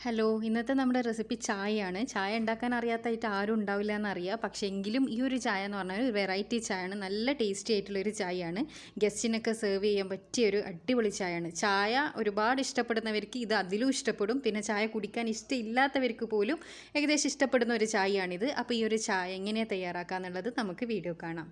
Hello, ഇന്നത്തെ നമ്മുടെ recipe ചായയാണ്. ചായ ഉണ്ടാക്കാൻ അറിയാത്തതായിട്ട് ആരും ഉണ്ടാവില്ല എന്നറിയാം. പക്ഷേ എങ്കിലും ഈ ഒരു ചായ എന്ന് പറഞ്ഞാൽ ഒരു വെറൈറ്റി ചായയാണ്. നല്ല ടേസ്റ്റി ആയിട്ടുള്ളൊരു ചായയാണ്. ഗസ്റ്റിനൊക്കെ സെർവ് ചെയ്യാൻ പറ്റിയ ഒരു അടിപൊളി ചായയാണ്. ചായ ഒരുപാട് ഇഷ്ടപ്പെടുന്നവർക്ക് ഇത് അതിലും ഇഷ്ടപ്പെടും. പിന്നെ ചായ കുടിക്കാൻ ഇഷ്ടമില്ലാത്തവർക്ക് പോലും ഏകദേശം ഇഷ്ടപ്പെടുന്ന ഒരു ചായയാണിത്. അപ്പോൾ ഈ ഒരു ചായ എങ്ങനെയാണ് തയ്യാറാക്കുക എന്നുള്ളത് നമുക്ക് വീഡിയോ കാണാം.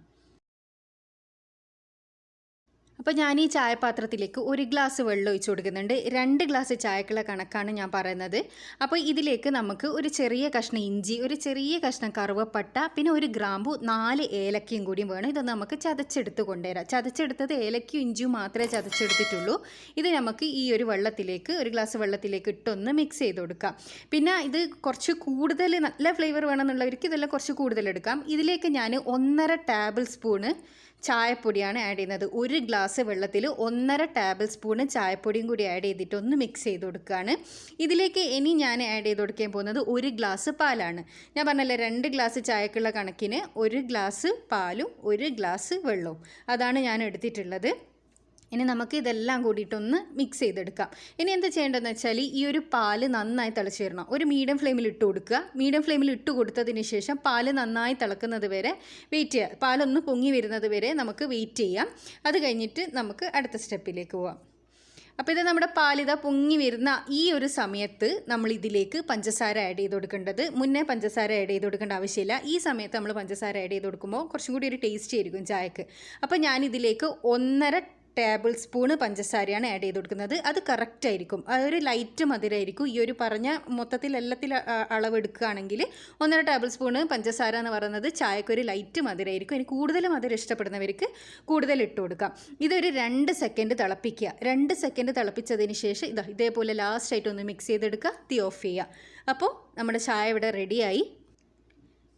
അപ്പോൾ ഞാൻ ഈ ചായപാത്രത്തിലേക്ക് 1 ഗ്ലാസ് വെള്ളം ഒഴിച്ചു കൊടുക്കുന്നുണ്ട്. 2 ഗ്ലാസ് ചായക്കുള്ള കണക്കാണ് ഞാൻ പറയുന്നത്. അപ്പോൾ ഇതിലേക്ക് നമുക്ക് ഒരു ചെറിയ കഷ്ണം ഇഞ്ചി, ഒരു ചെറിയ കഷ്ണം കറുവപ്പട്ട, പിന്നെ 1 ഗ്രാമ്പു, 4 ഏലക്കയും കൂടി വേണം. ഇത് നമുക്ക് ചതച്ചെടുത്ത് കൊണ്ടുവരാം. ചതച്ചെടുത്തത് ഏലക്കയും ഇഞ്ചിയും മാത്രമേ ചതച്ചെടുത്തിട്ടുള്ളൂ. ഇത് നമുക്ക് ഈ ഒരു വെള്ളത്തിലേക്ക് 1 ഗ്ലാസ് വെള്ളത്തിലേക്ക് ഇട്ടൊന്ന് മിക്സ് ചെയ്ത് കൊടുക്കാം. പിന്നെ ഇത് കുറച്ച് കൂടുതൽ നല്ല ഫ്ലേവർ വേണമെന്നുള്ളവർക്ക് ഇതെല്ലാം കുറച്ച് കൂടുതൽ എടുക്കാം. ഇതിലേക്ക് ഞാൻ 1.5 ടേബിൾ സ്പൂണ് ചായപ്പൊടിയാണ് ആഡ് ചെയ്യുന്നത്. 1 ഗ്ലാസ് വെള്ളത്തിൽ 1.5 ടേബിൾ സ്പൂണ് ചായപ്പൊടിയും കൂടി ആഡ് ചെയ്തിട്ട് ഒന്ന് മിക്സ് ചെയ്ത് കൊടുക്കുകയാണ്. ഇതിലേക്ക് ഇനി ഞാൻ ആഡ് ചെയ്ത് കൊടുക്കാൻ പോകുന്നത് 1 ഗ്ലാസ് പാലാണ്. ഞാൻ പറഞ്ഞല്ലോ 2 ഗ്ലാസ് ചായക്കുള്ള കണക്കിന് 1 ഗ്ലാസ് പാലും 1 ഗ്ലാസ് വെള്ളവും അതാണ് ഞാൻ എടുത്തിട്ടുള്ളത്. ഇനി നമുക്ക് ഇതെല്ലാം കൂടിയിട്ടൊന്ന് മിക്സ് ചെയ്തെടുക്കാം. ഇനി എന്താ ചെയ്യേണ്ടതെന്ന് വെച്ചാൽ ഈ ഒരു പാല് നന്നായി തിളച്ച് വരണം. ഒരു മീഡിയം ഫ്ലെയിമിൽ ഇട്ട് കൊടുക്കുക. മീഡിയം ഫ്ലെയിമിൽ ഇട്ട് കൊടുത്തതിന് ശേഷം പാല് നന്നായി തിളക്കുന്നത് വരെ വെയിറ്റ് ചെയ്യുക. പാലൊന്ന് പൊങ്ങി വരുന്നത് വരെ നമുക്ക് വെയിറ്റ് ചെയ്യാം. അത് കഴിഞ്ഞിട്ട് നമുക്ക് അടുത്ത സ്റ്റെപ്പിലേക്ക് പോവാം. അപ്പോൾ ഇത് നമ്മുടെ പാലിത പൊങ്ങി വരുന്ന ഈ ഒരു സമയത്ത് നമ്മൾ ഇതിലേക്ക് പഞ്ചസാര ആഡ് ചെയ്ത് കൊടുക്കേണ്ടത്. മുന്നേ പഞ്ചസാര ആഡ് ചെയ്ത് കൊടുക്കേണ്ട ആവശ്യമില്ല. ഈ സമയത്ത് നമ്മൾ പഞ്ചസാര ആഡ് ചെയ്ത് കൊടുക്കുമ്പോൾ കുറച്ചും കൂടി ഒരു ടേസ്റ്റ് ആയിരിക്കും ചായക്ക്. അപ്പോൾ ഞാനിതിലേക്ക് 1.5 ടേബിൾ സ്പൂണ് പഞ്ചസാരയാണ് ആഡ് ചെയ്ത് കൊടുക്കുന്നത്. അത് കറക്റ്റ് ആയിരിക്കും. അതൊരു ലൈറ്റ് മധുരമായിരിക്കും. ഈ ഒരു പറഞ്ഞ മൊത്തത്തിൽ എല്ലാത്തിൽ അളവെടുക്കുകയാണെങ്കിൽ 1.5 ടേബിൾ സ്പൂണ് പഞ്ചസാര എന്ന് പറയുന്നത് ചായക്കൊരു ലൈറ്റ് മധുരമായിരിക്കും. ഇനി കൂടുതൽ മധുരം ഇഷ്ടപ്പെടുന്നവർക്ക് കൂടുതൽ ഇട്ട് കൊടുക്കാം. ഇതൊരു 2 സെക്കൻഡ് തിളപ്പിക്കുക. 2 സെക്കൻഡ് തിളപ്പിച്ചതിന് ശേഷം ഇതേപോലെ ലാസ്റ്റായിട്ട് ഒന്ന് മിക്സ് ചെയ്തെടുക്കുക. തീ ഓഫ് ചെയ്യുക. അപ്പോൾ നമ്മുടെ ചായ ഇവിടെ റെഡിയായി.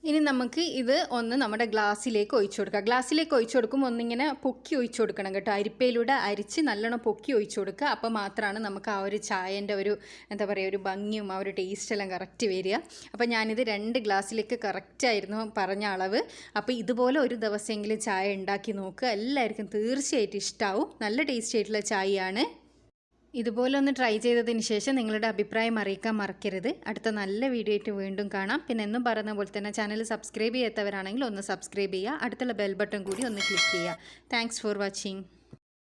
ഇനി നമുക്ക് ഇത് ഒന്ന് നമ്മുടെ ഗ്ലാസ്സിലേക്ക് ഒഴിച്ചു കൊടുക്കുക. ഗ്ലാസ്സിലേക്ക് ഒഴിച്ചു കൊടുക്കുമ്പോൾ ഒന്നിങ്ങനെ പൊക്കി ഒഴിച്ചു കൊടുക്കണം കേട്ടോ. അരിപ്പയിലൂടെ അരിച്ച് നല്ലോണം പൊക്കി ഒഴിച്ചു കൊടുക്കുക. അപ്പോൾ മാത്രമാണ് നമുക്ക് ആ ഒരു ചായൻ്റെ ഒരു എന്താ പറയുക ഒരു ഭംഗിയും ആ ഒരു ടേസ്റ്റെല്ലാം കറക്റ്റ് വരിക. അപ്പോൾ ഞാനിത് 2 ഗ്ലാസ്സിലേക്ക് കറക്റ്റായിരുന്നു പറഞ്ഞ അളവ്. അപ്പോൾ ഇതുപോലെ ഒരു ദിവസമെങ്കിലും ചായ ഉണ്ടാക്കി നോക്കുക. എല്ലാവർക്കും തീർച്ചയായിട്ടും ഇഷ്ടമാവും. നല്ല ടേസ്റ്റി ആയിട്ടുള്ള ചായയാണ്. ഇതുപോലെ ഒന്ന് ട്രൈ ചെയ്തതിന് ശേഷം നിങ്ങളുടെ അഭിപ്രായം അറിയിക്കാൻ മറക്കരുത്. അടുത്ത നല്ല വീഡിയോ ആയിട്ട് വീണ്ടും കാണാം. പിന്നെ എന്നും പറയുന്ന പോലെ തന്നെ ചാനൽ സബ്സ്ക്രൈബ് ചെയ്യാത്തവരാണെങ്കിൽ ഒന്ന് സബ്സ്ക്രൈബ് ചെയ്യുക. അടുത്തുള്ള ബെൽ ബട്ടൺ കൂടി ഒന്ന് ക്ലിക്ക് ചെയ്യുക. Thanks for watching.